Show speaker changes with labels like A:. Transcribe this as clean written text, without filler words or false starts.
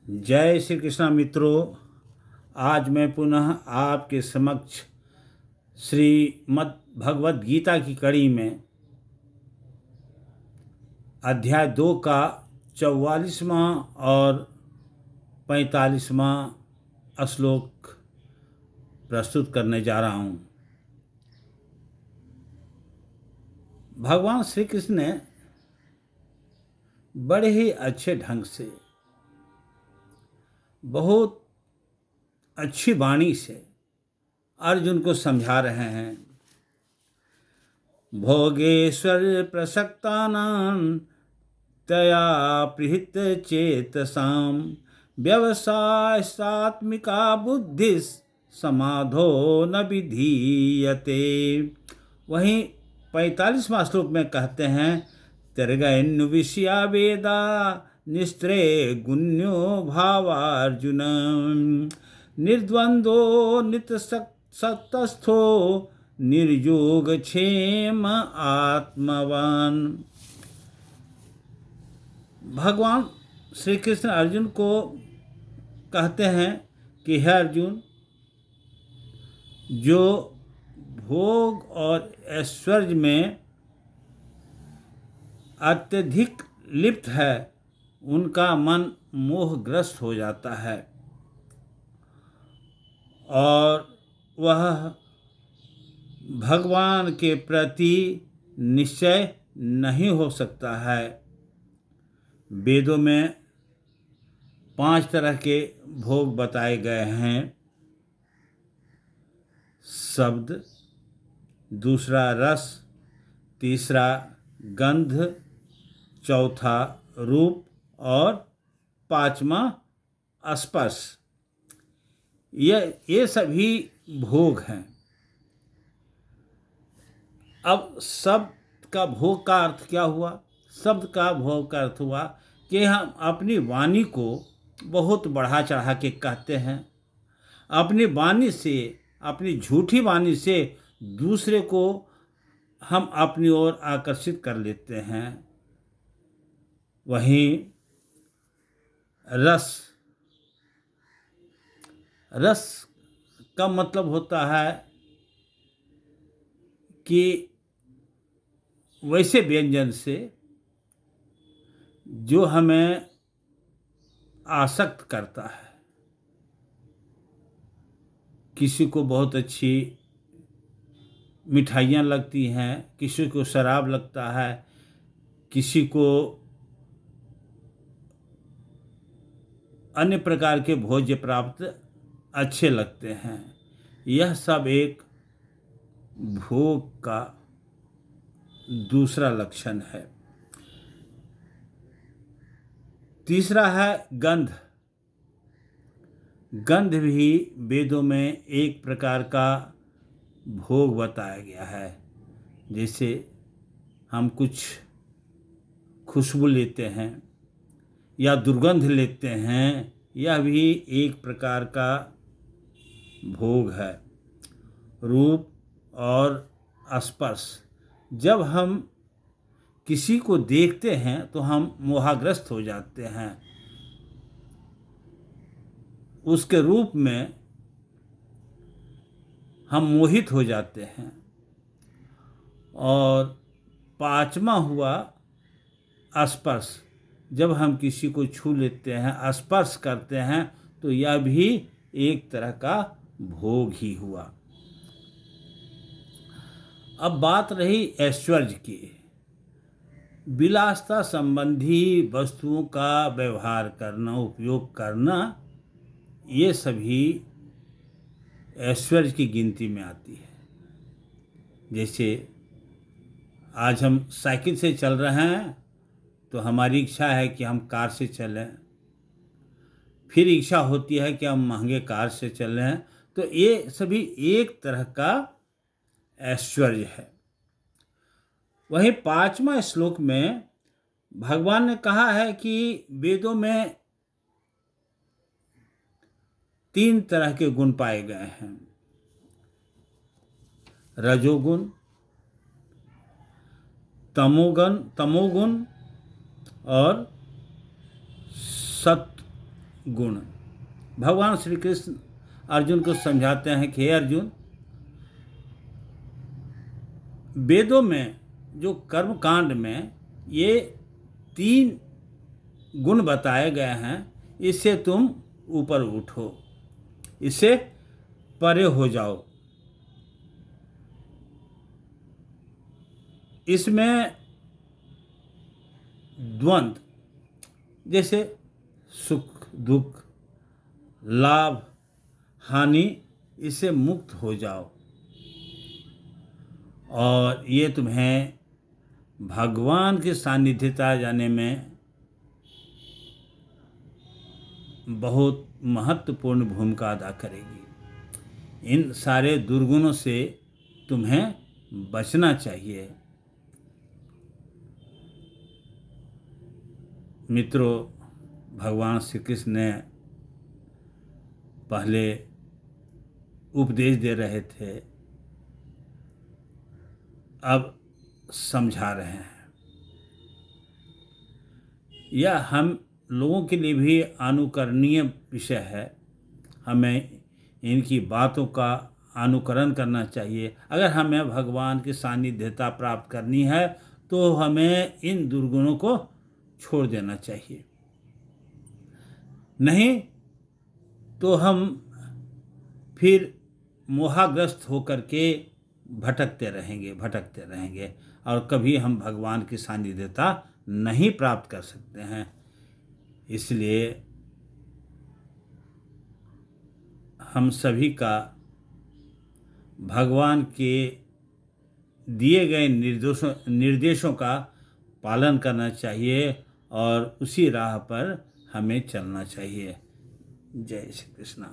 A: जय श्री कृष्ण मित्रों। आज मैं पुनः आपके समक्ष श्रीमद् भगवद गीता की कड़ी में अध्याय 2 का 44वां और 45वां श्लोक प्रस्तुत करने जा रहा हूँ। भगवान श्री कृष्ण ने बड़े ही अच्छे ढंग से, बहुत अच्छी वाणी से अर्जुन को समझा रहे हैं। भोगेश्वर प्रसक्तानां तया प्रहित चेतसाम व्यवसाय सात्मिका बुद्धि समाधो न विधीयते। वहीं 45वां श्लोक में कहते हैं, तिर्गयन् विषया वेदा निस्त्रे गुण्यो भावार्जुन निर्द्वंद्वो नितसत्तस्थो निर्योग क्षेम आत्मवान। भगवान श्री कृष्ण अर्जुन को कहते हैं कि हे अर्जुन, जो भोग और ऐश्वर्य में अत्यधिक लिप्त है उनका मन मोहग्रस्त हो जाता है और वह भगवान के प्रति निश्चय नहीं हो सकता है। वेदों में 5 तरह के भोग बताए गए हैं। शब्द, दूसरा रस, तीसरा गंध, चौथा रूप और 5वां स्पर्श। ये सभी भोग हैं। अब शब्द का भोग का अर्थ क्या हुआ? शब्द का भोग का अर्थ हुआ कि हम अपनी वाणी को बहुत बढ़ा चढ़ा के कहते हैं। अपनी वाणी से, अपनी झूठी वाणी से दूसरे को हम अपनी ओर आकर्षित कर लेते हैं। वहीं रस का मतलब होता है कि वैसे व्यंजन से जो हमें आसक्त करता है। किसी को बहुत अच्छी मिठाइयाँ लगती हैं, किसी को शराब लगता है, किसी को अन्य प्रकार के भोज्य प्राप्त अच्छे लगते हैं। यह सब एक भोग का दूसरा लक्षण है। तीसरा है गंध। गंध भी वेदों में एक प्रकार का भोग बताया गया है। जैसे हम कुछ खुशबू लेते हैं या दुर्गंध लेते हैं, यह भी एक प्रकार का भोग है। रूप और स्पर्श, जब हम किसी को देखते हैं तो हम मोहाग्रस्त हो जाते हैं। उसके रूप में हम मोहित हो जाते हैं। और 5वां हुआ स्पर्श। जब हम किसी को छू लेते हैं, स्पर्श करते हैं, तो यह भी एक तरह का भोग ही हुआ। अब बात रही ऐश्वर्य की। विलासता संबंधी वस्तुओं का व्यवहार करना, उपयोग करना, ये सभी ऐश्वर्य की गिनती में आती है। जैसे आज हम साइकिल से चल रहे हैं तो हमारी इच्छा है कि हम कार से चलें, फिर इच्छा होती है कि हम महंगे कार से चलें। तो ये सभी एक तरह का ऐश्वर्य है। वहीं 5वां श्लोक में भगवान ने कहा है कि वेदों में 3 तरह के गुण पाए गए हैं। रजोगुण, तमोगुण और गुण। भगवान श्री कृष्ण अर्जुन को समझाते हैं कि हे अर्जुन, वेदों में जो कर्म कांड में ये 3 गुण बताए गए हैं, इससे तुम ऊपर उठो, इससे परे हो जाओ। इसमें द्वंद्व, जैसे सुख दुख, लाभ हानि, इससे मुक्त हो जाओ और ये तुम्हें भगवान के सानिध्यता जाने में बहुत महत्वपूर्ण भूमिका अदा करेगी। इन सारे दुर्गुणों से तुम्हें बचना चाहिए। मित्रों, भगवान श्री कृष्ण ने पहले उपदेश दे रहे थे, अब समझा रहे हैं। यह हम लोगों के लिए भी अनुकरणीय विषय है। हमें इनकी बातों का अनुकरण करना चाहिए। अगर हमें भगवान की सानिध्यता प्राप्त करनी है तो हमें इन दुर्गुणों को छोड़ देना चाहिए, नहीं तो हम फिर मोहाग्रस्त होकर के भटकते रहेंगे और कभी हम भगवान की सानिध्यता नहीं प्राप्त कर सकते हैं। इसलिए हम सभी का भगवान के दिए गए निर्देशों का पालन करना चाहिए और उसी राह पर हमें चलना चाहिए। जय श्री कृष्ण।